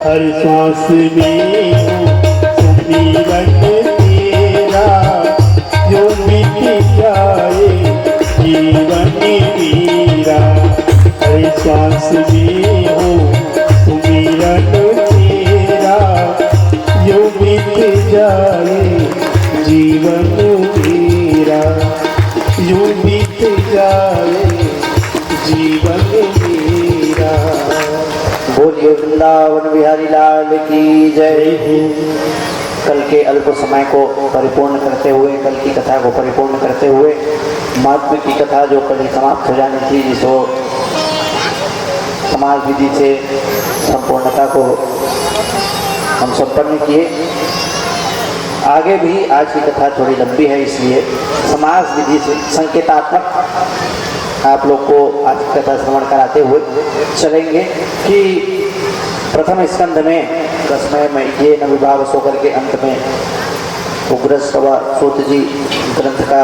हर सांस में सुमिरन तेरा, जो मिट जाए जीवन मेरा। हर सांस में हो सुमिरन तेरा, जो मिट जाए जीवन मेरा, जो मिट जाए जीवन मेरा। बोलिए वृंदावन बिहारी लाल की जय। कल के अल्प समय को परिपूर्ण करते हुए, कल की कथा को परिपूर्ण करते हुए, महात्मा की कथा जो कल ही समाप्त हो जानी थी, जिसको समाज विधि से संपूर्णता को हम संपन्न किए। आगे भी आज की कथा थोड़ी लंबी है, इसलिए समाज विधि से संकेतात्मक आप लोग को आज की कथा श्रवण कराते हुए चलेंगे कि प्रथम स्कंध में 10वें में ये नविभाव होकर के अंत में उग्रस्त व सूत जी ग्रंथ का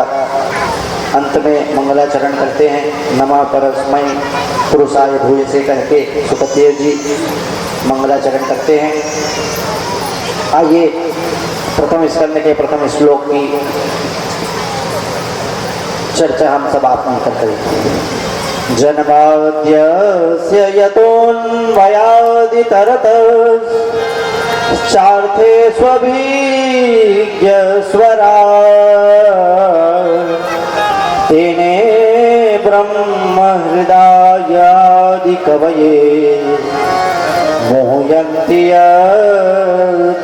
अंत में मंगलाचरण करते हैं। नमः परस्मै पुरुषाय भूय से कह के सुखदेव जी मंगलाचरण करते हैं। आइए प्रथम स्कंद के प्रथम श्लोक की चर्चा हम सब आप मिलकर करेंगे। जन्माद्यस्य यतोऽन्वयादितरतश्चार्थे स्वभिज्ञस्वरा, तेने ब्रह्महृदायादिकवये मोहयन्ति यत्सूरयः।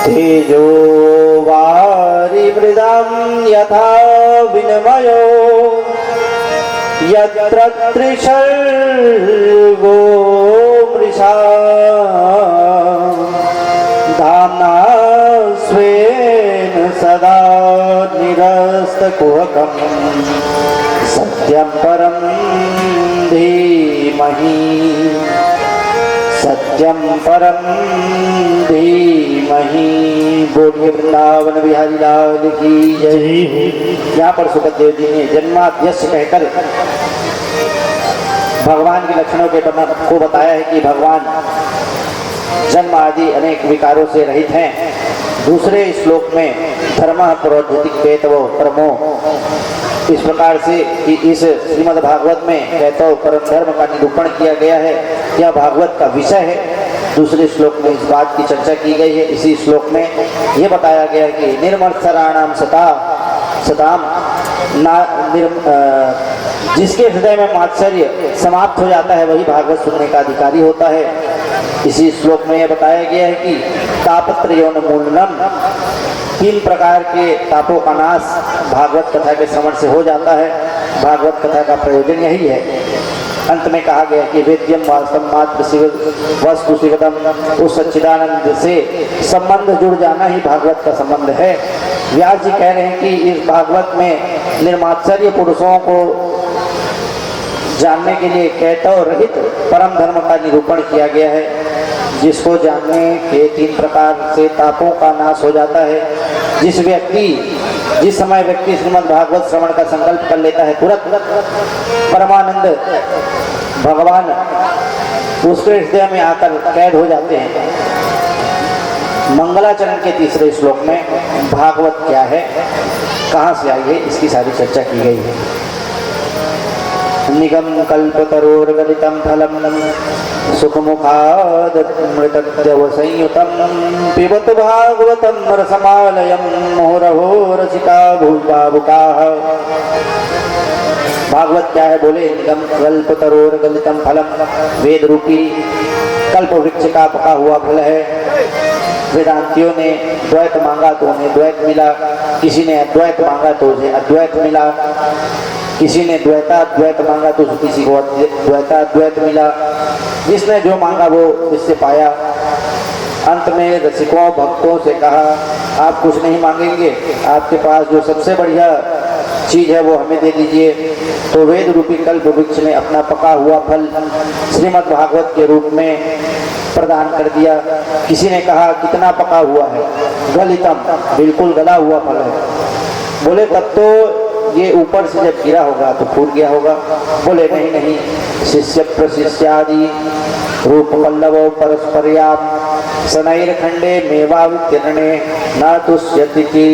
तेजो वारिमृदां यथा विनिमयो यत्र त्रिसर्गो मृषा, धाम्ना स्वेन सदा निरस्तकुहकं सत्यं परं धीमहि, सत्यं परम धीमहि। बोलिए वृंदावन बिहारी लाल की जय। यहाँ पर सुखदेव जी ने जन्माद्यस्य कहकर भगवान के लक्षणों के को बताया है कि भगवान जन्म आदि अनेक विकारों से रहित हैं। दूसरे श्लोक में धर्म प्रोद्यतिक वेतवो परमो, इस प्रकार से कि इस श्रीमद् भागवत में कहते परम धर्म का निरूपण किया गया है, यह भागवत का विषय है। दूसरे श्लोक में इस बात की चर्चा की गई है। इसी श्लोक में यह बताया गया है कि निर्मत्सराणाम सताम जिसके हृदय में मात्सर्य समाप्त हो जाता है वही भागवत सुनने का अधिकारी होता है। इसी श्लोक में यह बताया गया है कि तापत्रयोन्मूलनम, 3 प्रकार के तापों का नाश भागवत कथा के श्रवण से हो जाता है। भागवत कथा का प्रयोजन यही है। अंत में कहा गया कि वेद्यम वास्तव मात्र वस्तु शिवदम, उस सच्चिदानंद से संबंध जुड़ जाना ही भागवत का संबंध है। व्यास जी कह रहे हैं कि इस भागवत में निर्मात्सर्य पुरुषों को जानने के लिए कैतव रहित परम धर्म का निरूपण किया गया है, जिसको जानने के 3 प्रकार से तापों का नाश हो जाता है। जिस समय व्यक्ति श्रीमद् भागवत श्रवण का संकल्प कर लेता है, तुरंत परमानंद भगवान उसके हृदय में आकर कैद हो जाते हैं। मंगलाचरण के तीसरे श्लोक में भागवत क्या है, कहाँ से आई है, इसकी सारी चर्चा की गई है। निगम कल्पतरोर्गलितं फलं सुखमुखादमृतद्रव संयुतं पिबतु भागवतं रसमालयं मुहुरहो रसिका भूभावुकाः। भागवत क्या है बोले, निगम कल्पतरोर्गलितं फलं, वेद रूपी कल्प वृक्ष का पका हुआ फल है। वेदांतियों ने द्वैत मांगा तो उन्हें द्वैत मिला, किसी ने अद्वैत मांगा तो उन्हें अद्वैत मिला, किसी ने द्वैत मांगा तो किसी को द्वैत मिला। जिसने जो मांगा वो इससे पाया। अंत में रसिकों भक्तों से कहा, आप कुछ नहीं मांगेंगे, आपके पास जो सबसे बढ़िया चीज़ है वो हमें दे दीजिए। तो वेद रूपी कल्प वृक्ष ने अपना पका हुआ फल श्रीमद् भागवत के रूप में प्रदान कर दिया। किसी ने कहा कितना पका हुआ है, गलितम, बिल्कुल गला हुआ फल है। बोले तब तो ये ऊपर से जब गिरा होगा तो फूट गया होगा। बोले नहीं नहीं, शिष्य प्रशिष्यादि रूप पल्लवो परस्पर्याम शनैर खंडे मेवा वितीर्णे न तुष्यति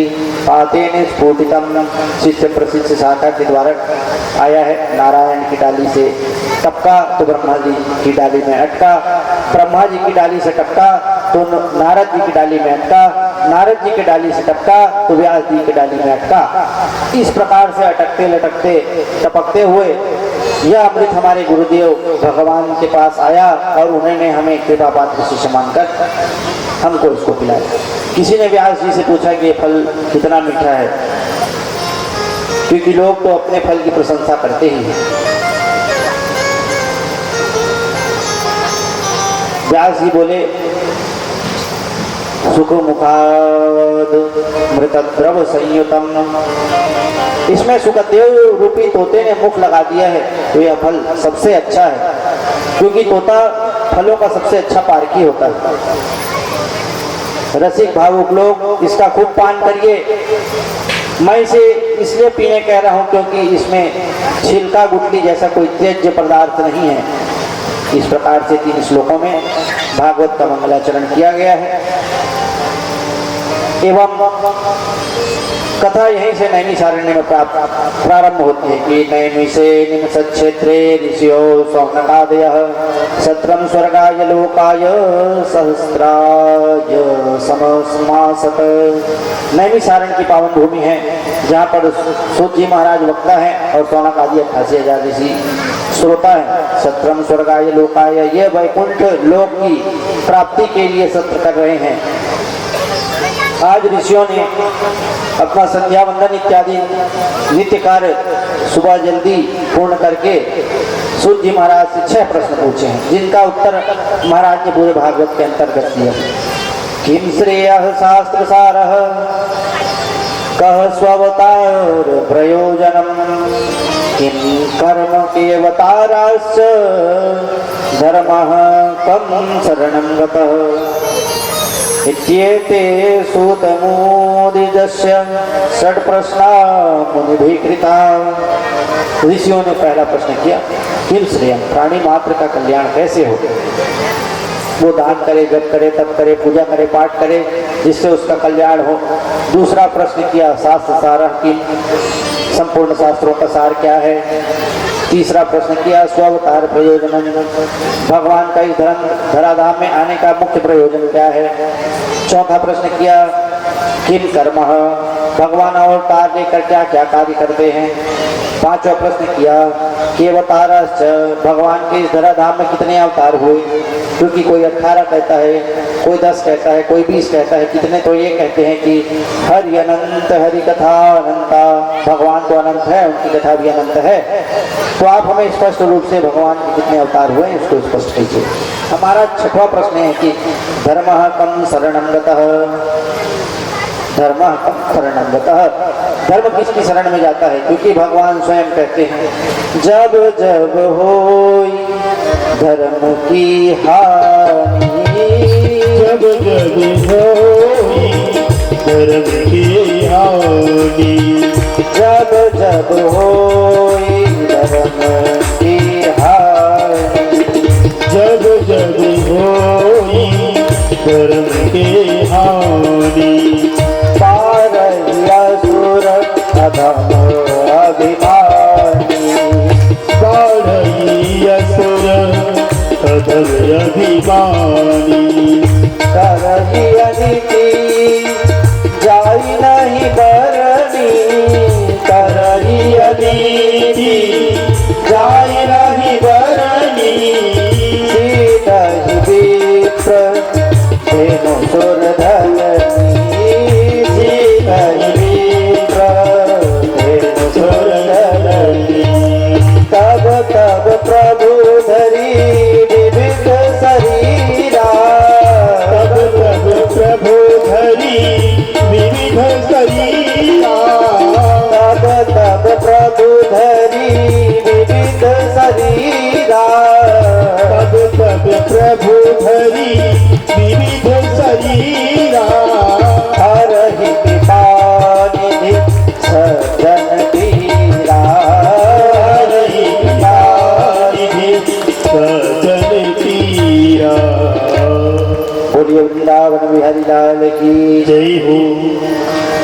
पातेन स्फुटितम। शिष्य प्रशिष्य शाखा के द्वारा आया है, नारायण की डाली से टपका तो ब्रह्मा जी की डाली में अटका, ब्रह्मा जी की डाली से टपका तो नारद जी की डाली में अटका, नारद जी की डाली से टपका तो व्यास जी की डाली में अटका। इस प्रकार से अटकते लटकते टपकते हुए यह अमृत हमारे गुरुदेव भगवान के पास आया और उन्होंने हमें कृपा पात्र शिष्य मानकर हमको इसको पिलाया। किसी ने व्यास जी से पूछा कि ये फल कितना मीठा है, क्योंकि लोग तो अपने फल की प्रशंसा करते ही हैं। व्यास जी बोले सुख मुखाद मृतद्रव संयुतम, इसमें सुखदेव रूपी तोते ने मुख लगा दिया है तो यह फल सबसे अच्छा है, क्योंकि तोता फलों का सबसे अच्छा पारखी होता है। रसिक भावुक लोग इसका खूब पान करिए। मैं इसे इसलिए पीने कह रहा हूँ क्योंकि इसमें छिलका गुटली जैसा कोई त्याज्य पदार्थ नहीं है। इस प्रकार से 3 श्लोकों में भागवत का मंगलाचरण किया गया है। एवं कथा यहीं से नैमिषारण्य में प्रारंभ होती है कि नैमिषे निमसक्षेत्रे ऋषियो सौनकादयः सत्रम स्वर्गाय लोकाय सहस्राय समसमासत। नैमिषारण्य की पावन भूमि है जहाँ पर सूत जी महाराज वक्ता है और सौनक आदि 88,000 ऋषि श्रोता है। सत्रम स्वर्गाय लोकाय, ये वैकुंठ लोक की प्राप्ति के लिए सत्र कर रहे हैं। आज ऋषियों ने अपना संध्या वंदन इत्यादि नित्य कार्य सुबह जल्दी पूर्ण करके सूत जी महाराज से 6 प्रश्न पूछे हैं, जिनका उत्तर महाराज ने पूरे भागवत के अंतर्गत दिया। किम श्रेयः शास्त्र सारः कह स्ववतार प्रयोजनम किम कर्म केवताराश्च धर्मः कम शरणं गतः। इत्येते सूतमोदिजस्य षट् प्रश्ना मुनिभिः कृता। ऋषियों ने पहला प्रश्न किया किम श्रेयः, प्राणी मात्र का कल्याण कैसे हो। वो दान करे, जप करे, तप करे, पूजा करे, पाठ करे, जिससे उसका कल्याण हो। दूसरा प्रश्न किया शास्त्र सारः किम, संपूर्ण शास्त्रों का सार क्या है। तीसरा प्रश्न किया स्वावतार प्रयोजन, भगवान का इस धराधाम में आने का मुख्य प्रयोजन क्या है। चौथा प्रश्न किया किम कर्म, भगवान अवतार लेकर क्या क्या कार्य करते हैं। पांचवा प्रश्न किया केवतारश्च, भगवान के इस धराधाम में कितने अवतार हुए, क्योंकि कोई 18 कहता है, कोई 10 कहता है, कोई 20 कहता है, कितने तो ये कहते हैं कि हरि अनंत, हरि कथा अनंता, भगवान तो अनंत है, उनकी कथा भी अनंत है। तो आप हमें स्पष्ट रूप से भगवान के कितने अवतार हुए इसको स्पष्ट कीजिए। हमारा 6वां प्रश्न है कि धर्मः कम शरणं गतः, धर्मः कम शरणं गतः, धर्म किसकी शरण में जाता है, क्योंकि भगवान स्वयं कहते हैं जब जब होई धर्म की हानि, जब जब होई धर्म की हानि, जब जब होई धर्म की हानि, जब जब होई धर्म की हानि, पारहिया सुर अधम अभिमानी, बाढ़ई असुर अधम अभिमानी, करही अनिति जाई नहीं बरनी, करही अनिति जाय नहीं बरनी, सीतहि विप्र धेनु सुर धरनी, सीतहि विप्र धेनु सुर धरनी। तब तब प्रभु धरी विविध शरीरा, तब तब प्रभु धरी विविध शरीरा, मीरा। बोलिए वृंदावन बिहारी लाल की जय हो।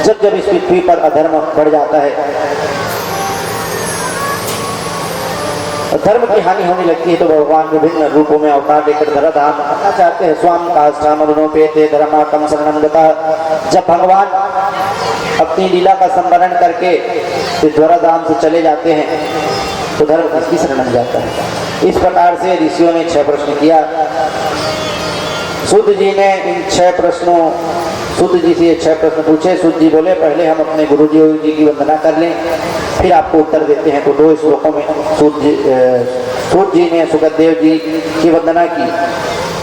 जब जब इस पृथ्वी पर अधर्म बढ़ जाता है, धर्म की हानि होने लगती है, तो भगवान विभिन्न रूपों में अवतार लेकर धराधाम करना चाहते हैं। स्वाम काष्ठामनुपेते धर्माकम शरणं गतः। जब भगवान अपनी लीला का संवरण करके इस धराधाम से चले जाते हैं तो धर्म किसकी शरण में जाता है। इस प्रकार से ऋषियों ने 6 प्रश्न किया। सूत जी ने इन 6 प्रश्नों सूत जी से 6 प्रश्न पूछे। सूत जी बोले पहले हम अपने गुरु जी की वंदना कर लें, फिर आपको उत्तर देते हैं। तो 2 श्लोकों में सूत जी ने सुखदेव जी की वंदना की।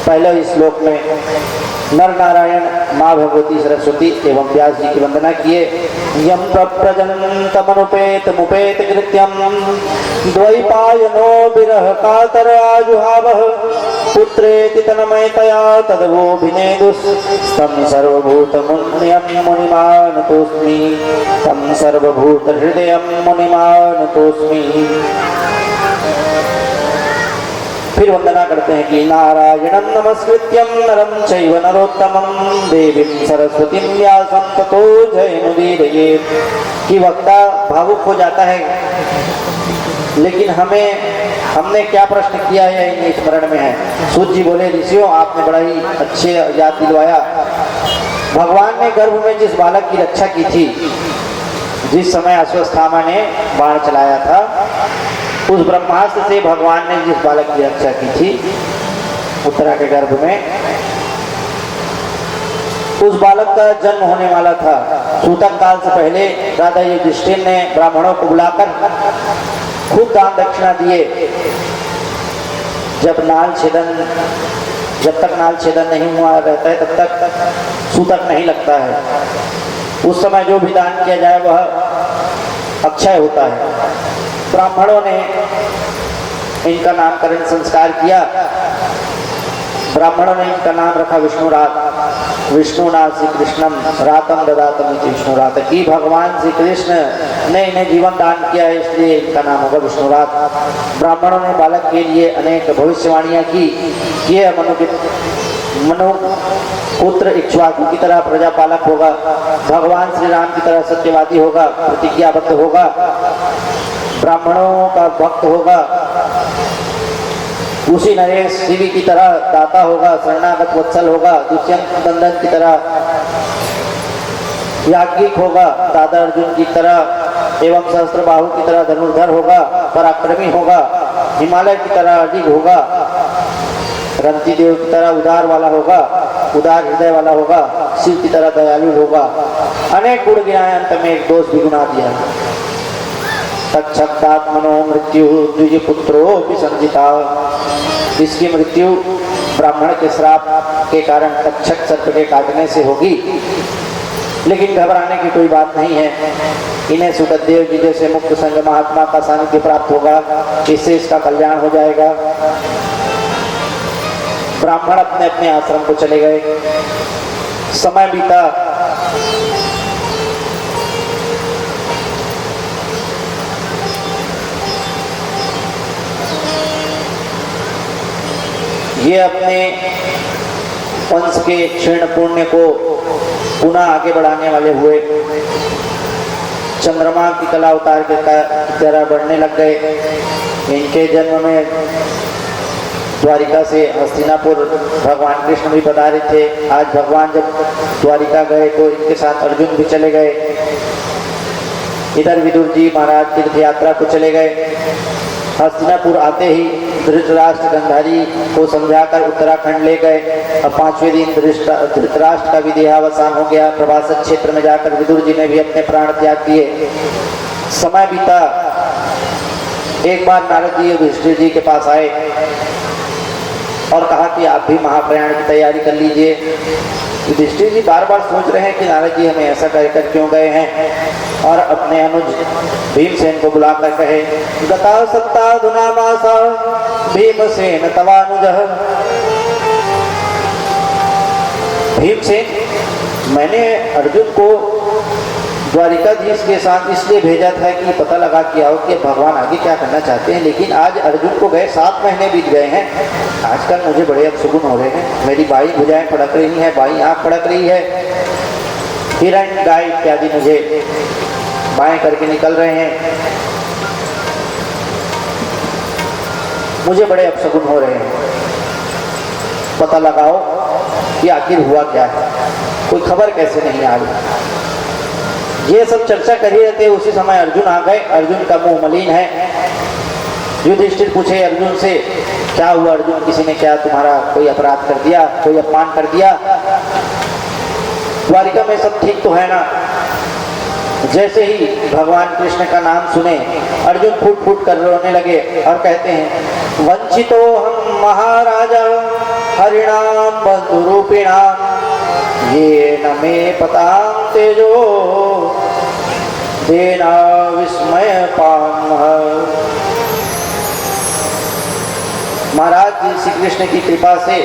पहले इस श्लोक में नर नारायण, माँ भगवती सरस्वती एवं व्यास जी की वंदना किए। यम प्रजनन्तमनुपेत मुपेत कृत्यम द्वैपायनो विरह कातर आजुहावः पुत्रेति तन्मयतया तदवोभिनेदुस् तं सर्वभूतमुन्यं मुनिमानतोऽस्मि तं सर्वभूतहृदयं मुनिमानतोऽस्मि। फिर वंदना करते हैं कि नारायणं नमस्कृत्यं नरं चैव नरोत्तमं देवीं सरस्वतीं व्यासं ततो जयमुदीरयेत्। कि वक्ता भावुक हो जाता है, लेकिन हमने क्या प्रश्न किया है इन स्मरण में है। सूत जी बोले ऋषियों आपने बड़ा ही अच्छे याद दिलवाया। भगवान ने गर्भ में जिस बालक की रक्षा की थी, जिस समय अश्वत्थामा ने बाण चलाया था, उस ब्रह्मास्त्र से भगवान ने जिस बालक की रक्षा की थी उत्तरा के गर्भ में, उस बालक का जन्म होने वाला था। सूतक काल से पहले राजा युधिष्ठिर ने ब्राह्मणों को बुलाकर खूब दान दक्षिणा दिए। जब तक नाल छेदन नहीं हुआ रहता है तब तक सूतक नहीं लगता है। उस समय जो भी दान किया जाए वह अक्षय होता है। ब्राह्मणों ने इनका नामकरण संस्कार किया। ब्राह्मणों ने इनका नाम रखा विष्णुरात। विष्णुनाथ श्री कृष्णम रातम ददातम विष्णुरात। कि भगवान श्री कृष्ण ने इन्हें जीवन दान किया है, इसलिए इनका नाम होगा विष्णुरात। ब्राह्मणों ने बालक के लिए अनेक भविष्यवाणियां की। यह मनु पुत्र इक्ष्वाकु की तरह प्रजापालक होगा, भगवान श्री राम की तरह सत्यवादी होगा, प्रतिज्ञाबद्ध होगा, ब्राह्मणों का भक्त होगा, उसी नरेश शिवी की तरह दाता होगा, शरणागत वत्सल होगा, दुष्यंत नंदन की तरह याज्ञिक होगा, दादा अर्जुन की तरह एवं सहस्त्रबाहु की तरह धनुर्धर होगा, पराक्रमी होगा, हिमालय की तरह अडिग होगा, रंती देव की तरह उदार वाला होगा, उदार हृदय वाला होगा, शिव की तरह दयालु होगा। अनेक गुण गिनाए, अंत में एक दोष भी गुना दिया। तक्षकात्मनो मृत्यु द्विज पुत्रोऽपि संजिता। इसकी मृत्यु ब्राह्मण के श्राप के कारण तक्षक सर्प के काटने से होगी, लेकिन घबराने की कोई बात नहीं है। इन्हें सुखदेव जी जैसे मुक्त संग महात्मा का सानिध्य प्राप्त होगा, इससे इसका कल्याण हो जाएगा। ब्राह्मण अपने अपने आश्रम को चले गए। समय बीता। ये अपने वंश के क्षीण पुण्य को पुनः आगे बढ़ाने वाले हुए। चंद्रमा की कला उतार के तरह बढ़ने लग गए। इनके जन्म में द्वारिका से हस्तिनापुर भगवान कृष्ण भी पधारे थे। आज भगवान जब द्वारिका गए तो इनके साथ अर्जुन भी चले गए। इधर विदुर जी महाराज तीर्थ यात्रा को चले गए। हस्तिनापुर आते ही धृतराष्ट्र गंधारी को समझाकर उत्तराखंड ले गए। अब 5वें दिन धृतराष्ट्र का भी देहावसान हो गया। प्रभासक क्षेत्र में जाकर विदुर जी ने भी अपने प्राण त्याग दिए। समय बीता। एक बार नारद जी युधिष्ठिर जी के पास आए और कहा कि आप भी महाप्रयाण की तैयारी कर लीजिए। युधिष्ठिर जी बार बार सोच रहे हैं कि नारद जी हमें ऐसा कहकर क्यों गए हैं, और अपने अनुज भीमसेन को बुलाकर कहे, गता सप्ताधुना मासा भीमसेन तवानुजः। भीमसेन, मैंने अर्जुन को द्वारिकाधीश के साथ इसलिए भेजा था कि पता लगा कि आओ कि भगवान आगे क्या करना चाहते हैं। लेकिन आज अर्जुन को गए 7 महीने बीत गए हैं। आजकल मुझे बड़े अपशगुन हो रहे हैं। मेरी बाई भुजाएं फड़क रही हैं, बाई आँख फड़क रही है, हिरण गाय इत्यादि मुझे बाएं करके निकल रहे हैं। मुझे बड़े अपशगुन हो रहे हैं। पता लगाओ कि आखिर हुआ क्या है, कोई खबर कैसे नहीं आ रही। ये सब चर्चा कर ही रहते, उसी समय अर्जुन आ गए। अर्जुन का मुंह मलिन है। युधिष्ठिर पूछे अर्जुन से, क्या हुआ अर्जुन, किसी ने क्या तुम्हारा कोई अपराध कर दिया, कोई अपमान कर दिया? द्वारिका में सब ठीक तो है ना? जैसे ही भगवान कृष्ण का नाम सुने अर्जुन फूट फूट कर रोने लगे और कहते हैं, वंचितो हम महाराजा हरिणाम बंधुरूपिणाम ये न मे पतां तेजो देना विस्मय पाम। महाराज जी श्री कृष्ण की कृपा से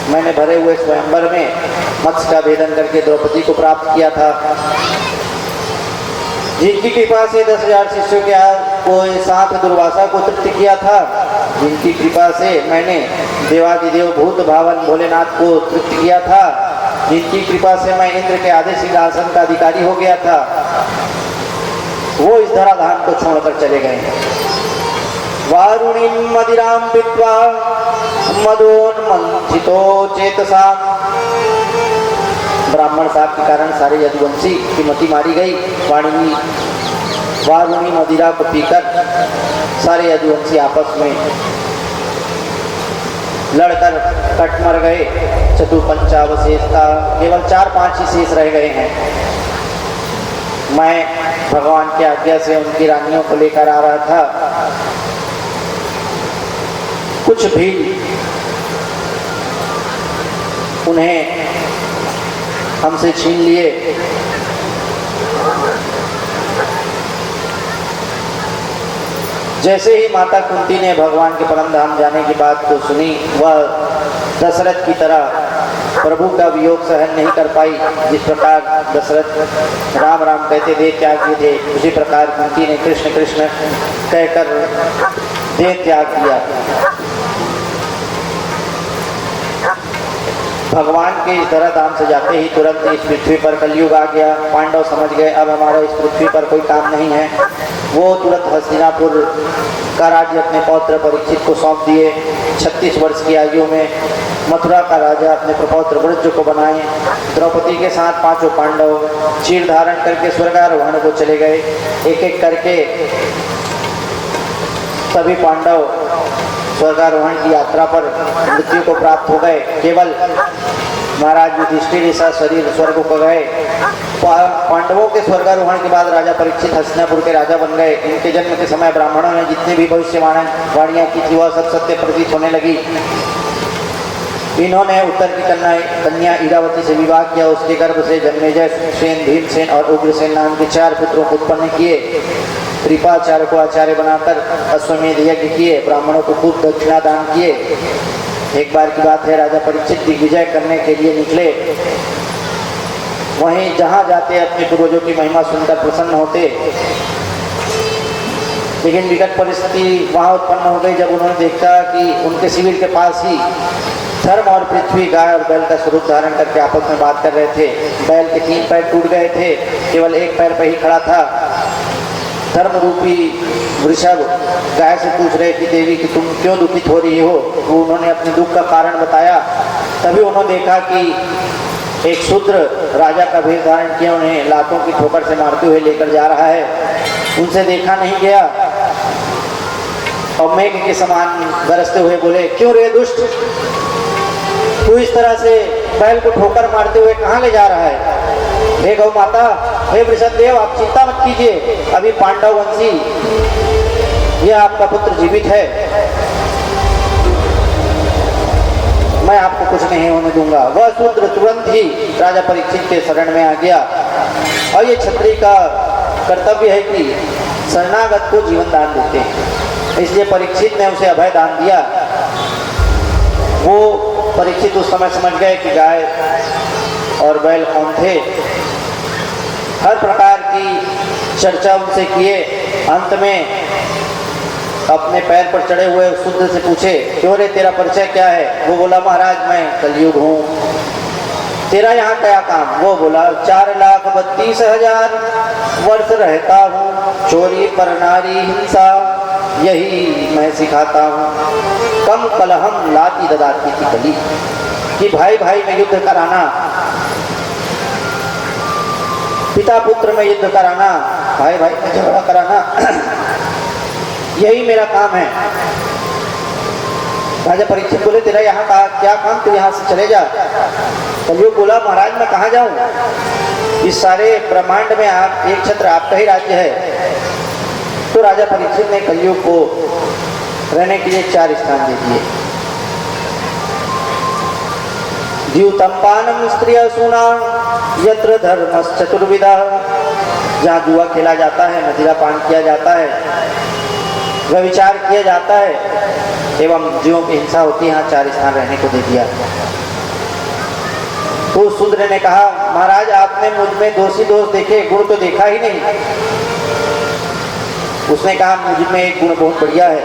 मैंने भरे हुए स्वयंवर में मत्स्य का भेदन करके द्रौपदी को प्राप्त किया था। जिनकी कृपा से 10,000 शिष्यों के साथ दुर्वासा को तृप्त किया था, जिनकी कृपा से मैंने देवादिदेव भूत भावन भोलेनाथ को तृप्त किया था, जिनकी कृपा से मैं इंद्र के आधे सिंहासन का अधिकारी हो गया था, वो इस धराधाम को छोड़कर चले गए हैं। वारुणीं मदिरां पीत्वा मदोन्मंथितो चेतसा। ब्राह्मण साहब के कारण सारे यदुवंशी की मति मारी गई। वारुणी मदिरा को पीकर सारे यदुवंशी आपस में लड़कर कट मर गए। चतुपंचावशेषता केवल 4-5 ही शेष रह गए हैं। मैं भगवान की आज्ञा से उनकी रानियों को लेकर आ रहा था। कुछ भी उन्हें हमसे छीन लिए। जैसे ही माता कुंती ने भगवान के परम धाम जाने की बात को सुनी, वह दशरथ की तरह प्रभु का वियोग सहन नहीं कर पाई। जिस प्रकार दशरथ राम राम कहते देह त्याग थे, उसी प्रकार कुंती ने कृष्ण कृष्ण कहकर देह त्याग दिया। भगवान के इस धराधाम से जाते ही तुरंत इस पृथ्वी पर कलयुग आ गया। पांडव समझ गए अब हमारा इस पृथ्वी पर कोई काम नहीं है। वो तुरंत हस्तिनापुर का राज्य अपने पौत्र परीक्षित को सौंप दिए। 36 वर्ष की आयु में मथुरा का राजा अपने प्रपौत्र वृज्ज को बनाए। द्रौपदी के साथ 5 पांडव चीर धारण करके स्वर्गारोहण को चले गए। एक एक करके सभी पांडव स्वर्गारोहण की यात्रा पर मृत्यु को प्राप्त हो गए। केवल महाराज युधिष्ठिर ऐसा शरीर स्वर्ग को गए। पांडवों के स्वर्गारोहण के बाद राजा परीक्षित हस्तिनापुर के राजा बन गए। इनके जन्म के समय ब्राह्मणों ने जितनी भी भविष्यवाणियां की थी वह सब सत्य प्रतीत होने लगी। इन्होंने उत्तर की कन्या इरावती से विवाह किया। उसके गर्भ से जन्मेजय, सेन, भीमसेन और उग्रसेन नाम के 4 पुत्रों को उत्पन्न किए। कृपाचार्य को आचार्य बनाकर अश्वमेध यज्ञ किए। ब्राह्मणों को खूब दक्षिणा दान किए। एक बार की बात है, राजा परीक्षित दिग्विजय करने के लिए निकले। वहीं जहां जाते अपने पूर्वजों की महिमा सुनकर प्रसन्न होते। लेकिन विकट परिस्थिति वहां उत्पन्न हो गई जब उन्होंने देखा कि उनके शिविर के पास ही धर्म और पृथ्वी गाय और बैल का स्वरूप धारण करके आपस में बात कर रहे थे। बैल के 3 पैर टूट गए थे, केवल एक पैर पर ही खड़ा था। धर्म रूपी वृषभ गाय से पूछ रहे कि देवी कि तुम क्यों दुखित हो रही हो। तो उन्होंने अपने दुख का कारण बताया। तभी उन्होंने देखा कि एक शूद्र राजा का भेष धारण किया उन्हें लातों की ठोकर से मारते हुए लेकर जा रहा है। उनसे देखा नहीं गया और मेघ के समान बरसते हुए बोले, क्यों रे दुष्ट, तू इस तरह से बैल को ठोकर मारते हुए कहाँ ले जा रहा है? हे गौ माता, हे वृषभदेव, आप चिंता मत कीजिए। अभी पांडव वंशी यह आपका पुत्र जीवित है, मैं आपको कुछ नहीं होने दूंगा। वह शूद्र तुरंत ही राजा परीक्षित के शरण में आ गया। और ये क्षत्रिय का कर्तव्य है कि शरणागत को जीवन दान देते हैं, इसलिए परीक्षित ने उसे अभय दान दिया। वो परीक्षित उस समय समझ गए कि गाय और बैल कौन थे। हर प्रकार की चर्चा उनसे किए। अंत में अपने पैर पर चढ़े हुए शुद्ध से पूछे, क्यों रे तेरा परिचय क्या है? वो बोला, महाराज मैं कलयुग हूँ। तेरा यहाँ क्या काम? वो बोला, 4,32,000 वर्ष रहता हूँ, चोरी पर नारी हिंसा यही मैं सिखाता हूँ। कम कलहम लाती ददाती थी कली, कि भाई भाई में युद्ध कराना, पिता पुत्र में युद्ध कराना, भाई भाई में झगड़ा कराना, यही मेरा काम है। राजा परीक्षित बोले, तेरा यहाँ का क्या काम? तू यहाँ से चले जा। कलयुग बोला, महाराज मैं कहाँ जाऊँ? इस सारे ब्रह्मांड में आप एक छत्र आपका ही राज्य है। तो राजा परीक्षित ने कलयुग को रहने के लिए 4 स्थान दे दिए। द्यूतम्पानम स्त्रिय सुना यत्र धर्मस् चतुर्विधा, जहाँ जुआ खेला जाता है, मदिरा पान किया जाता है, व्यभिचार किया जाता है एवं जीवों की हिंसा होती है, यहाँ 4 स्थान रहने को दे दिया। तो शूद्र ने कहा, महाराज आपने मुझ में दोषी दोष देखे, गुण तो देखा ही नहीं। उसने कहा, मुझ में एक गुण बहुत बढ़िया है।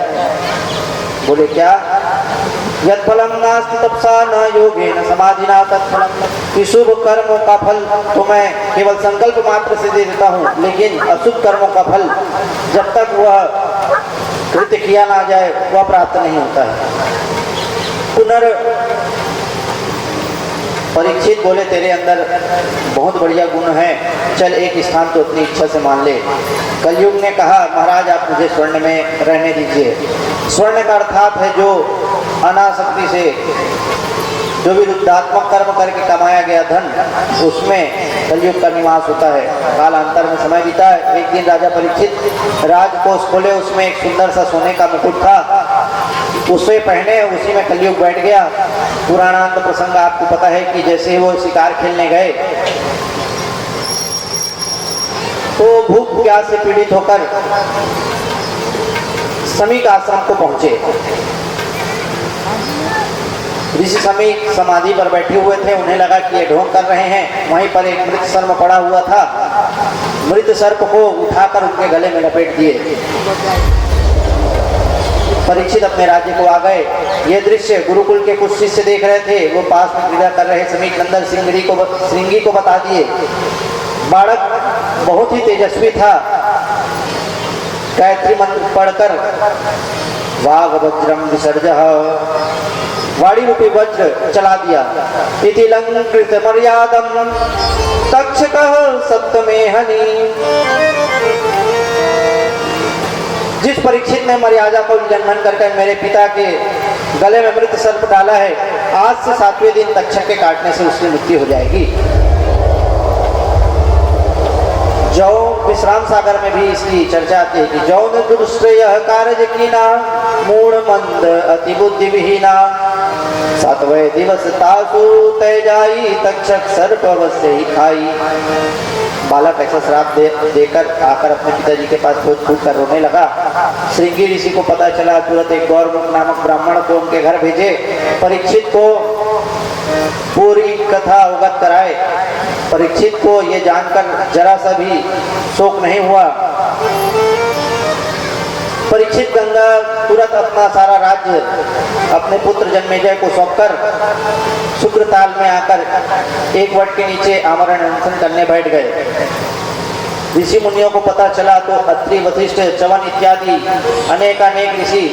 बोले, क्या? यत् फलम नास्ति तपसा न योगेन समाधिना तत्फलम। शुभ कर्मों का फल तो मैं केवल संकल्प मात्र से दे देता हूँ, लेकिन अशुभ कर्मों का फल जब तक वह कृत्य किया ना जाए वह प्राप्त नहीं होता है। पुनर् परीक्षित बोले, तेरे अंदर बहुत बढ़िया गुण है, चल एक स्थान तो अपनी इच्छा से मान ले। कलयुग ने कहा, महाराज आप मुझे स्वर्ण में रहने दीजिए। स्वर्ण का अर्थात है जो अनासक्ति से, जो भी रुद्रात्मक कर्म करके कमाया गया धन, उसमें कलयुग का निवास होता है। कालांतर में समय बीता है। एक दिन राजा परीक्षित राजकोष खोले, उसमें एक सुंदर सा सोने का मुकुट था, उसे पहने उसी में कलयुग बैठ गया। पुराणांत प्रसंग आपको पता है कि जैसे वो शिकार खेलने गए तो भूख प्यास से पीड़ित होकर समीक आश्रम को पहुंचे। ऋषि समीक समाधि पर बैठे हुए थे। उन्हें लगा कि ये ढोंग कर रहे हैं। वहीं पर एक मृत सर्प पड़ा हुआ था। मृत सर्प को उठाकर उनके गले में लपेट दिए। परीक्षित अपने राज्य को आ गए। ये दृश्य गुरुकुल के कुछ शिष्य देख रहे थे। वो पास में क्रीड़ा कर रहे समीक नंदन श्रृंगी को बता दिए। बालक बहुत ही तेजस्वी था। गायत्री मंत्र पढ़कर वाग वज्रम विसर्जः, वाणी रूपी वज्र चला दिया। इति लंकृत मर्यादम तक्षकः सप्तमेहनि। जिस परीक्षित ने मर्यादा को उल्लंघन करके मेरे पिता के गले में मृत सर्प डाला है, आज से 7वें दिन तक्षक के काटने से उसकी मृत्यु हो जाएगी। जौ विश्राम सागर में भी इसकी चर्चा आती है कि जौन दुष्श्रेय कार्य कीना मूढ़ मंद अति बुद्धि विहीना 7वें दिवस तासु तय जाई तक्षक सर्प अवश्य ही खाई। बालक ऐसा श्राप देकर आकर अपने पिताजी के पास खोज कूद कर रोने लगा। श्रृंगी ऋषि को पता चला। तुरंत एक गौरमुख नामक ब्राह्मण को उनके घर भेजे। परीक्षित को पूरी कथा अवगत कराए। परीक्षित को ये जानकर जरा सा भी शोक नहीं हुआ। परीक्षित गंगा तुरंत अपना सारा राज्य अपने पुत्र जन्मेजय को सौंपकर शुक्रताल में आकर एक वट के नीचे आमरण अनशन करने बैठ गए। ऋषि मुनियों को पता चला तो अत्रि, वशिष्ठ, चवन इत्यादि अनेकानेक ऋषि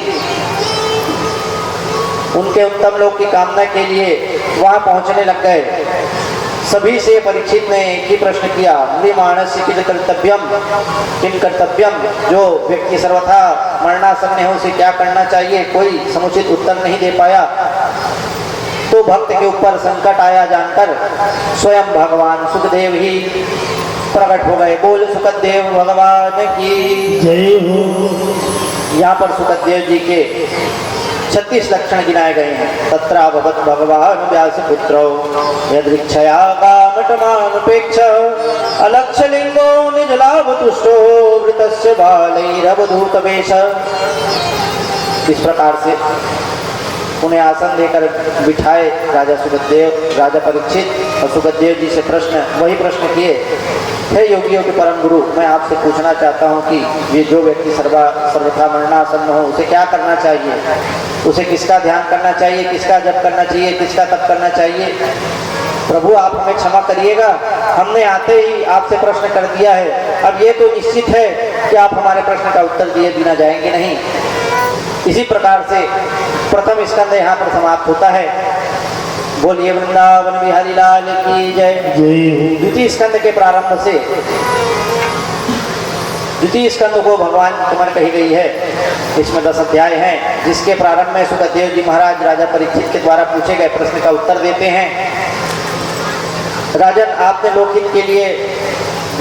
उनके उत्तम लोक की कामना के लिए वहां पहुंचने लग गए। सभी से परीक्षित ने एक ही प्रश्न किया, मानस्य किम कर्तव्यम। जो व्यक्ति सर्वथा मरणासन्न है उसे क्या करना चाहिए, कोई समुचित उत्तर नहीं दे पाया। तो भक्त के ऊपर संकट आया जानकर स्वयं भगवान सुखदेव ही प्रकट हो गए। बोल सुखदेव भगवान की जय हो। यहाँ पर सुखदेव जी के 36 लक्षण गिनाए गए हैं। तत्रा भगवत भगवान व्यास पुत्रो यदृच्छया कामटमानुपेक्ष अलक्ष्य लिंगो निज लाभ तुष्टो वृतस्य बालैरवधूत वेश। इस प्रकार से उन्हें आसन देकर बिठाए राजा परीक्षित और सुखदेव जी से वही प्रश्न किए, हे योगियों के परम गुरु, मैं आपसे पूछना चाहता हूँ कि ये जो व्यक्ति सर्वथा मरणासन्न हो उसे क्या करना चाहिए, उसे किसका ध्यान करना चाहिए, किसका जप करना चाहिए, किसका तप करना चाहिए। प्रभु आप हमें क्षमा करिएगा, हमने आते ही आपसे प्रश्न कर दिया है, अब ये तो निश्चित है कि आप हमारे प्रश्न का उत्तर दिए बिना जाएंगे नहीं। इसी प्रकार से प्रथम स्कंद यहाँ पर समाप्त होता है। बोलिए वृंदावन बिहारी लाल की जय। द्वितीय स्कंद के प्रारंभ से द्वितीय स्कंद को भगवान की कमर कही गई है। इसमें 10 अध्याय हैं, जिसके प्रारंभ में सुखदेव जी महाराज राजा परीक्षित के द्वारा पूछे गए प्रश्न का उत्तर देते हैं। राजन आपने लोकहित के लिए,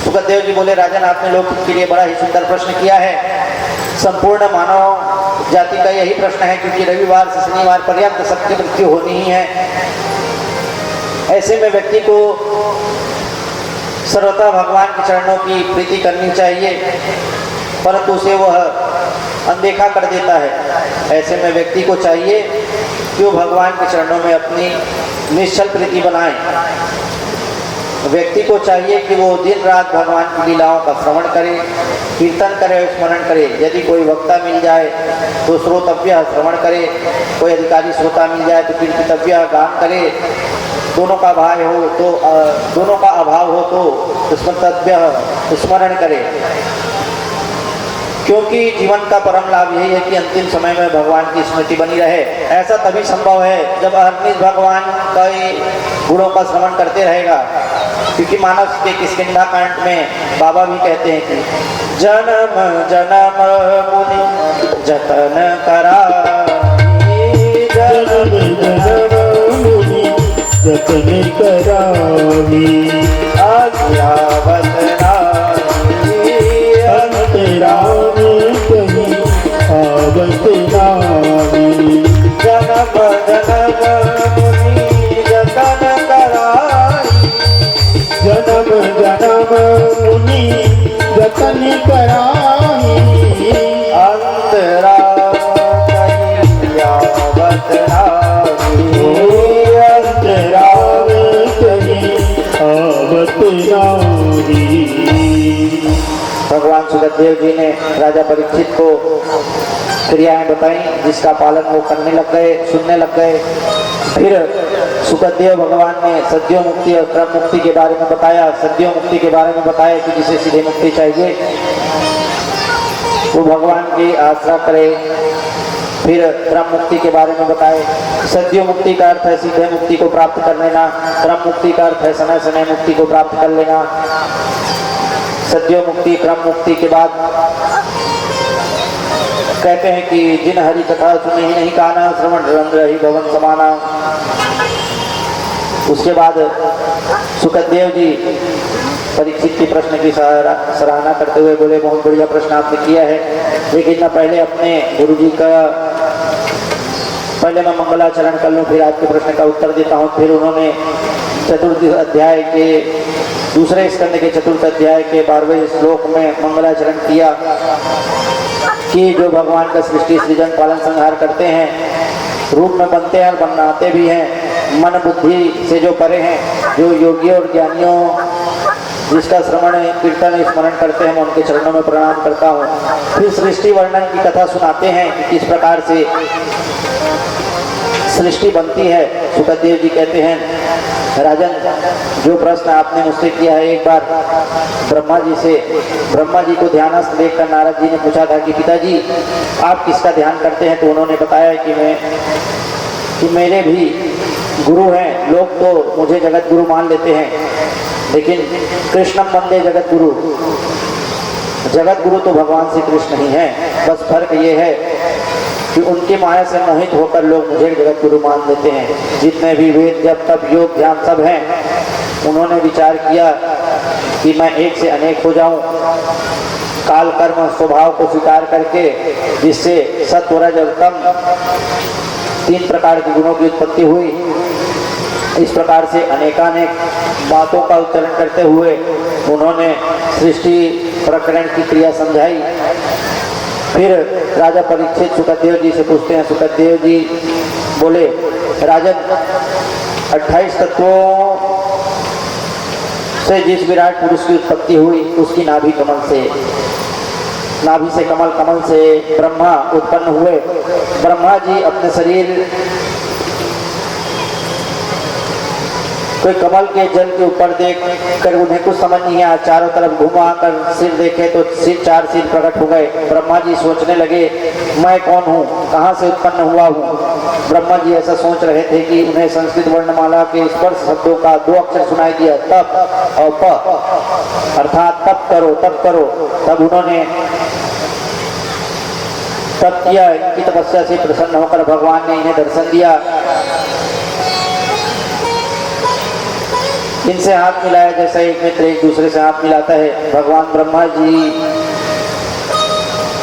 सुखदेव जी बोले, राजन आपने लोकहित के लिए बड़ा ही सुंदर प्रश्न किया है। संपूर्ण मानव जाति का यही प्रश्न है, क्योंकि रविवार से शनिवार पर्यंत सबकी मृत्यु होनी ही है। ऐसे में व्यक्ति को सर्वथा भगवान के चरणों की प्रीति करनी चाहिए, परंतु उसे वह अनदेखा कर देता है। ऐसे में व्यक्ति को चाहिए कि वो भगवान के चरणों में अपनी निश्चल प्रीति बनाए। व्यक्ति को चाहिए कि वो दिन रात भगवान की लीलाओं का श्रवण करे, कीर्तन करे, स्मरण करे। यदि कोई वक्ता मिल जाए तो श्रोतव्य श्रवण करे, कोई अधिकारी श्रोता मिल जाए तो कीर्तितव्य गान करे। दोनों का अभाव हो तो स्मृतव्य स्मरण करे, क्योंकि जीवन का परम लाभ यही है कि अंतिम समय में भगवान की स्मृति बनी रहे। ऐसा तभी संभव है जब अहर्निश भगवान के गुणों का श्रवण करते रहेगा, क्योंकि मानव के किष्किंधा कांड में बाबा भी कहते हैं कि जन्म जन्म मुनि जतन कराई, जन्म जन्म मुनि जतन कराई, आज्ञावत नाहि अंतराम कहीं आवत नाहि। जन्म जन्म मुनि जतन कराई, जन्म जन्म मुनि जतन कराई, अंतरा कहीं आवत नाहि, अंतराम कहीं आवत नाहि। भगवान सुखदेव जी ने राजा परीक्षित को क्रियाएं बताई, जिसका पालन वो करने लग गए, सुनने लग गए। फिर सुखदेव भगवान ने सद्यो मुक्ति और क्रम मुक्ति के बारे में बताया। सद्यो मुक्ति के बारे में बताया कि जिसे सीधे मुक्ति चाहिए वो भगवान की आश्रा करे। फिर क्रम मुक्ति के बारे में बताए। सद्यो मुक्ति का अर्थ है सीधे मुक्ति को प्राप्त कर लेना, क्रम मुक्ति का अर्थ है समय समय मुक्ति को प्राप्त कर लेना। सद्यो मुक्ति क्रम मुक्ति के बाद कहते हैं कि जिन हरि कथा सुने ही नहीं काना, श्रवण रंध्र ही भवन समाना। उसके बाद सुखदेव जी परीक्षित के प्रश्न की सराहना करते हुए बोले, बहुत बढ़िया प्रश्न आपने किया है, लेकिन मैं पहले अपने गुरु जी का मैं मंगलाचरण कर लूँ, फिर आपके प्रश्न का उत्तर देता हूँ। फिर उन्होंने चतुर्थ अध्याय के दूसरे स्कंद के चतुर्थ अध्याय के 12वें श्लोक में मंगलाचरण किया कि जो भगवान का सृष्टि सृजन पालन संहार करते हैं, रूप में बनते हैं और बनाते भी हैं, मन बुद्धि से जो परे हैं, जो योगियों और ज्ञानियों जिसका श्रवण कीर्तन स्मरण करते हैं, मैं उनके चरणों में प्रणाम करता हूँ। फिर सृष्टि वर्णन की कथा सुनाते हैं कि किस प्रकार से सृष्टि बनती है। सुखदेव जी कहते हैं, राजन जो प्रश्न आपने मुझसे किया है, एक बार ब्रह्मा जी को ध्यानस्थ देखकर नारद जी ने पूछा था कि पिताजी आप किसका ध्यान करते हैं, तो उन्होंने बताया कि मेरे भी गुरु हैं। लोग तो मुझे जगत गुरु मान लेते हैं, लेकिन कृष्णम वंदे जगत गुरु, जगत गुरु तो भगवान श्री कृष्ण ही है। बस फर्क ये है कि उनके माया से मोहित होकर लोग मुझे जगत गुरु मान लेते हैं। जितने भी वेद जब तब योग ध्यान सब हैं, उन्होंने विचार किया कि मैं एक से अनेक हो जाऊं, काल कर्म स्वभाव को स्वीकार करके, जिससे सत्व रज और तम 3 प्रकार के गुणों की उत्पत्ति हुई। इस प्रकार से अनेकानेक बातों का उच्चारण करते हुए उन्होंने सृष्टि प्रकरण की क्रिया समझाई। फिर राजा परीक्षित सुखदेव जी से पूछते हैं, सुखदेव जी बोले राजन, 28 तत्वों से जिस विराट पुरुष की उत्पत्ति हुई उसकी नाभि कमल से, नाभि से कमल, कमल से ब्रह्मा उत्पन्न हुए। ब्रह्मा जी अपने शरीर कोई कमल के जल के ऊपर देख कर उन्हें कुछ समझ नहीं आया, चारों तरफ घुमा कर सिर देखे तो चार सिर प्रकट हो गए। ब्रह्मा जी सोचने लगे मैं कौन हूँ, कहाँ से उत्पन्न हुआ हूँ। ब्रह्मा जी ऐसा सोच रहे थे कि उन्हें संस्कृत वर्णमाला के स्पर्श शब्दों का 2 अक्षर सुनाई दिया, तप और प, अर्थात तप करो तप करो। तब उन्होंने तप किया। इनकी तपस्या से प्रसन्न होकर भगवान ने इन्हें दर्शन दिया। इनसे हाथ मिलाया जैसा एक मित्र एक दूसरे से हाथ मिलाता है। भगवान ब्रह्मा जी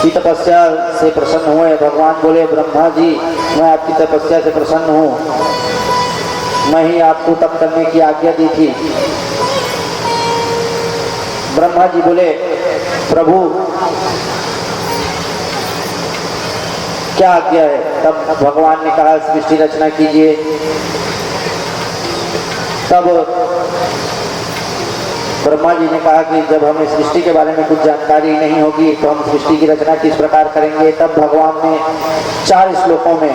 की तपस्या से प्रसन्न हुए। भगवान बोले ब्रह्मा जी, मैं आपकी तपस्या से प्रसन्न हूँ, मैं ही आपको तप करने की आज्ञा दी थी। ब्रह्मा जी बोले प्रभु क्या आज्ञा है। तब भगवान ने कहा सृष्टि रचना कीजिए। तब ब्रह्मा जी ने कहा कि जब हमें सृष्टि के बारे में कुछ जानकारी नहीं होगी तो हम सृष्टि की रचना किस प्रकार करेंगे। तब भगवान ने 4 श्लोकों में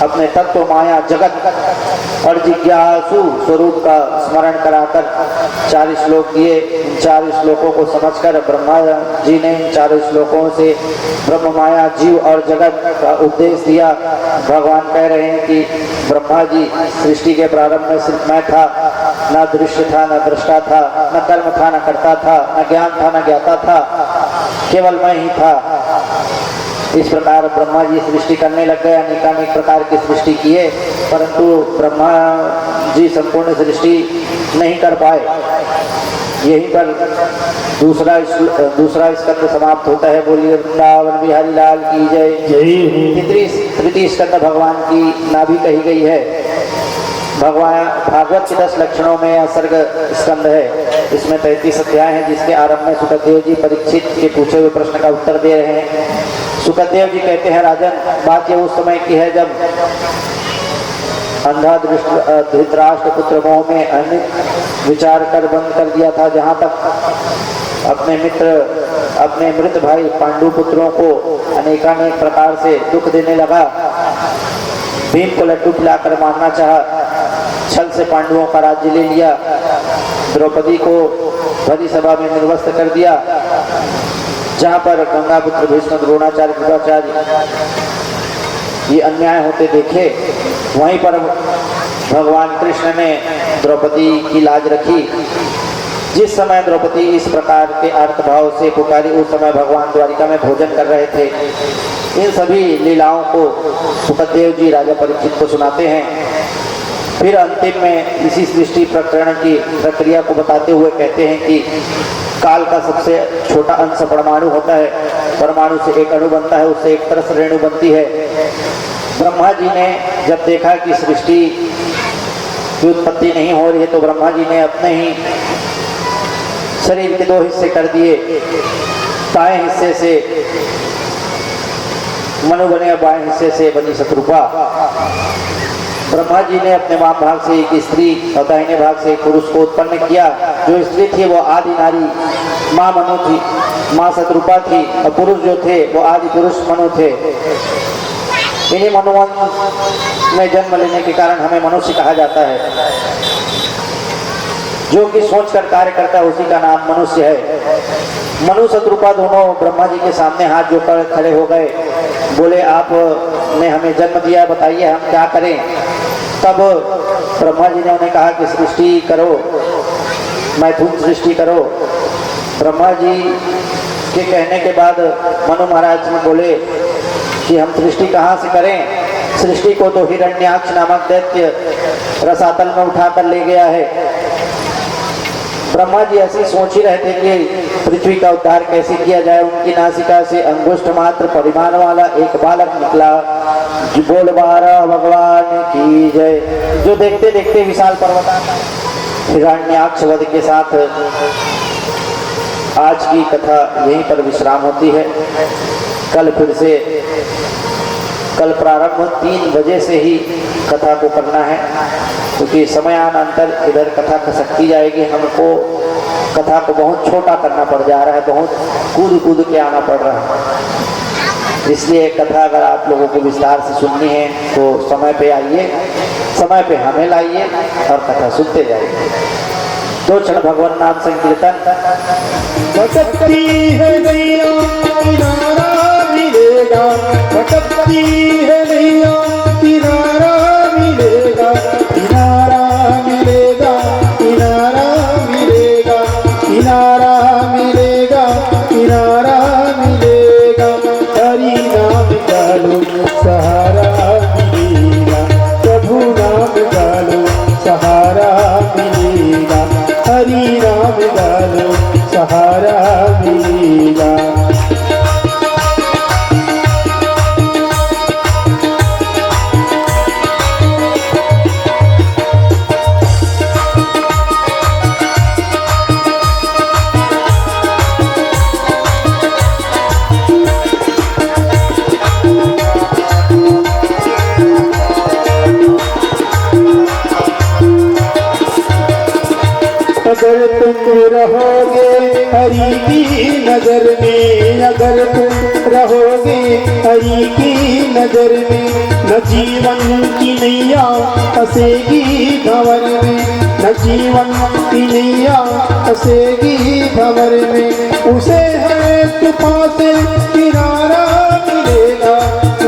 अपने तत्व, माया, जगत और जिज्ञासु स्वरूप का स्मरण कराकर 4 श्लोक दिए। इन 4 श्लोकों को समझकर ब्रह्मा जी ने इन 4 श्लोकों से ब्रह्म, माया, जीव और जगत का उपदेश दिया। भगवान कह रहे हैं कि ब्रह्मा जी, सृष्टि के प्रारंभ में सिर्फ मैं था, न दृश्य था, न दृष्टा था, न कर्म था, न कर्ता था, न ज्ञान था, न ज्ञाता था, केवल मैं ही था। इस प्रकार ब्रह्मा जी सृष्टि करने लग गए। अनेकानेक प्रकार की सृष्टि किए, परंतु ब्रह्मा जी संपूर्ण सृष्टि नहीं कर पाए। यहीं पर दूसरा स्कंद समाप्त होता है। बोलिए वृंदावन बिहारी लाल की जय। तृतीय स्कंद भगवान की नाभि कही गई है। भगवान भागवत के 10 लक्षणों में यह सर्ग स्कंद है। इसमें 33 अध्याय हैं, जिसके आरंभ में सुखदेव जी परीक्षित के पूछे हुए प्रश्न का उत्तर दे रहे हैं। सुखदेव जी कहते हैं राजन, बात ये उस समय की है जब अंधा धृतराष्ट्र पुत्र मोह में अनेक विचार कर बंद कर दिया था। जहाँ तक अपने मृत भाई पांडु पुत्रों को अनेकानेक प्रकार से दुख देने लगा। भीम को लड्डू खिलाकर मारना चाहा, छल से पांडवों का राज्य ले लिया, द्रौपदी को भरी सभा में निर्वस्त्र कर दिया। जहाँ पर गंगापुत्र भीष्म, द्रोणाचार्य, कृपाचार्य ये अन्याय होते देखे, वहीं पर भगवान कृष्ण ने द्रौपदी की लाज रखी। जिस समय द्रौपदी इस प्रकार के अर्थभाव से पुकारी, उस समय भगवान द्वारिका में भोजन कर रहे थे। इन सभी लीलाओं को सुखदेव जी राजा परीक्षित को सुनाते हैं। फिर अंतिम में इसी सृष्टि प्रकरण की प्रक्रिया को बताते हुए कहते हैं कि काल का सबसे छोटा अंश परमाणु होता है। परमाणु से एक अणु बनता है, उससे एक तरह से रेणु बनती है। ब्रह्मा जी ने जब देखा कि सृष्टि की उत्पत्ति नहीं हो रही है, तो ब्रह्मा जी ने अपने ही शरीर के 2 हिस्से कर दिए। दाएं हिस्से से मनु बने, बाएं हिस्से से बनी शत्रुपा। ब्रह्मा जी ने अपने वाम भाग से एक स्त्री और दाहिने भाग से एक पुरुष को उत्पन्न किया। जो स्त्री थी वो आदि नारी माँ मनु थी, माँ शत्रुपा थी, और पुरुष जो थे वो आदि पुरुष मनु थे। इन्हीं मनुवंश में जन्म लेने के कारण हमें मनुष्य कहा जाता है। जो कि सोचकर कार्य करता है उसी का नाम मनुष्य है। मनु शत्रुपा दोनों ब्रह्मा जी के सामने हाथ जोड़कर खड़े हो गए। बोले आपने हमें जन्म दिया, बताइए हम क्या करें। तब ब्रह्मा जी ने उन्हें कहा कि सृष्टि करो, मैथुन सृष्टि करो। ब्रह्मा जी के कहने के बाद मनु महाराज ने बोले कि हम सृष्टि कहाँ से करें। सृष्टि को तो हिरण्याक्ष नामक दैत्य रसातल में उठाकर ले गया है। ब्रह्मा जी ऐसे सोच ही रहे थे कि पृथ्वी का उद्धार कैसे किया जाए। उनकी नासिका से अंगुष्ठ मात्र परिमाण वाला एक बालक निकला। बोल बारा भगवान की जय। जो देखते देखते विशाल पर्वत हिरण्याक्ष वध के साथ आज की कथा यहीं पर विश्राम होती है। कल फिर से कल प्रारंभ 3 बजे से ही कथा को करना है, क्योंकि समयानंतर इधर कथा खसकती जाएगी। हमको कथा को बहुत छोटा करना पड़ जा रहा है, बहुत कूद के आना पड़ रहा है। इसलिए कथा अगर आप लोगों को विस्तार से सुननी है तो समय पे आइए, समय पे हमें लाइए और कथा सुनते जाइए। 2 क्षण भगवान नाम संकीर्तन। भटकती है नैया किनारा मिलेगा, भटकती है नैया किनारा मिलेगा, किनारा मिलेगा, किनारा मिलेगा, किनारा मिलेगा, किनारा मिलेगा। हरि नाम गालो सहारा मिलेगा, प्रभु नाम गालो सहारा मिलेगा, हरि नाम गालो सहारा मिलेगा। अगर तुम रहोगे हरि की नजर में, अगर तुम रहोगे हरि की नजर में, न जीवन की नैया फंसेगी भंवर में, न जीवन की नैया फंसेगी भंवर में। उसे हर तूफान से किनारा मिलेगा,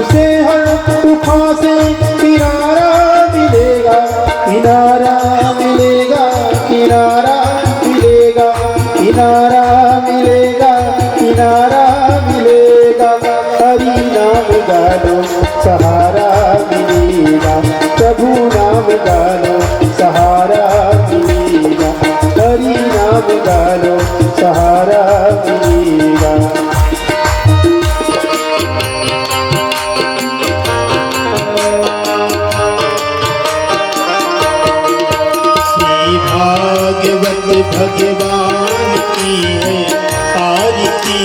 उसे हर तूफान से किनारा मिलेगा, किनारा मिलेगा, किनारा मिलेगा, किनारा मिलेगा, किनारा मिलेगा। हरि नाम गालो सहारा मिलेगा, प्रभु नाम गालो सहारा मिलेगा, हरि नाम गालो सहारा मिलेगा। भागवत भगवान की है आरती,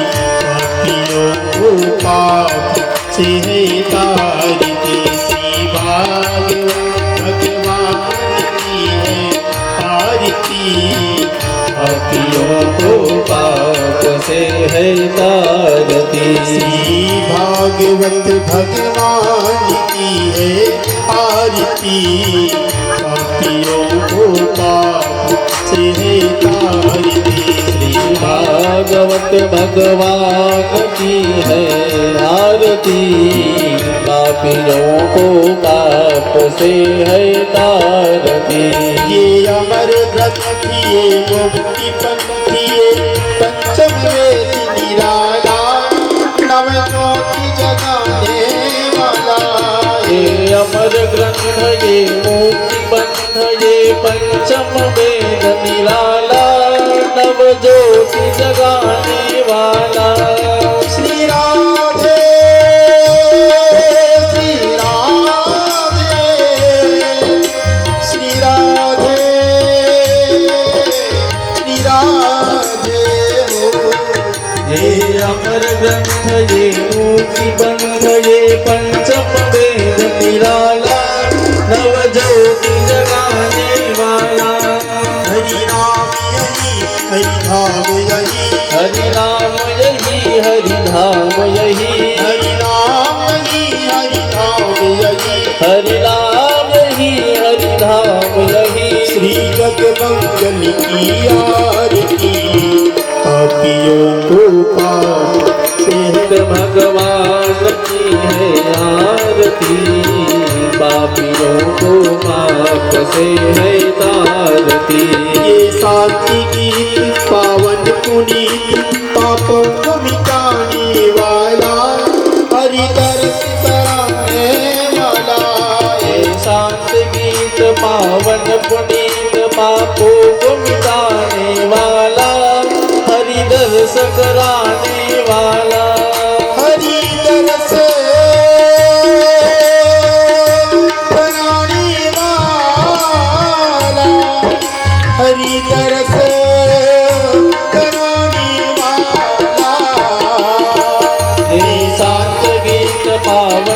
पापियों को पाप से है तारती। श्री भागवत भगवान की है आरती, पापियों को पाप से है तारती। श्री भागवत भगवान की है आरती, पापियों को पाप से है तारती। श्री भागवत भगवान की है आरती, पापियों को पाप से है तारती। ये अमर ग्रंथ ये मुक्ति पंथिये, पंचम वेद निराला, नव ज्योति जगाने वाला। ये अमर ग्रंथ ये मुक्ति पंथ ये पंचम वेद निराला, नव ज्योति जगाने वाला। श्री राधे श्री राधे श्री राधे श्री राधे हो। ये अमर ग्रंथ ये मुक्ति पंथ ये पंचम वेद निराला, नव ज्योति जगाने वाला। हरि नाम यही हरि धाम यही, हरि नाम यही हरि धाम यही, हरि नाम यही हरि धाम यही, हरि नाम यही हरि धाम यही। श्री जगमंगल की आरती, पापियों को पाप से है भगवान की है आरती, पापियों को पाप से है तारती। ये शांति की पावन पुनीत, पापों को मिटाने वाला, हरि दर्श कराने वाला। ये शांत गीत पावन पुनीत, पापों को मिटाने वाला, हरि दर्श कराने वाला। हरि दर्श कराने वाला, हरि दर्श कराने वाला। ये शांत गीत पावन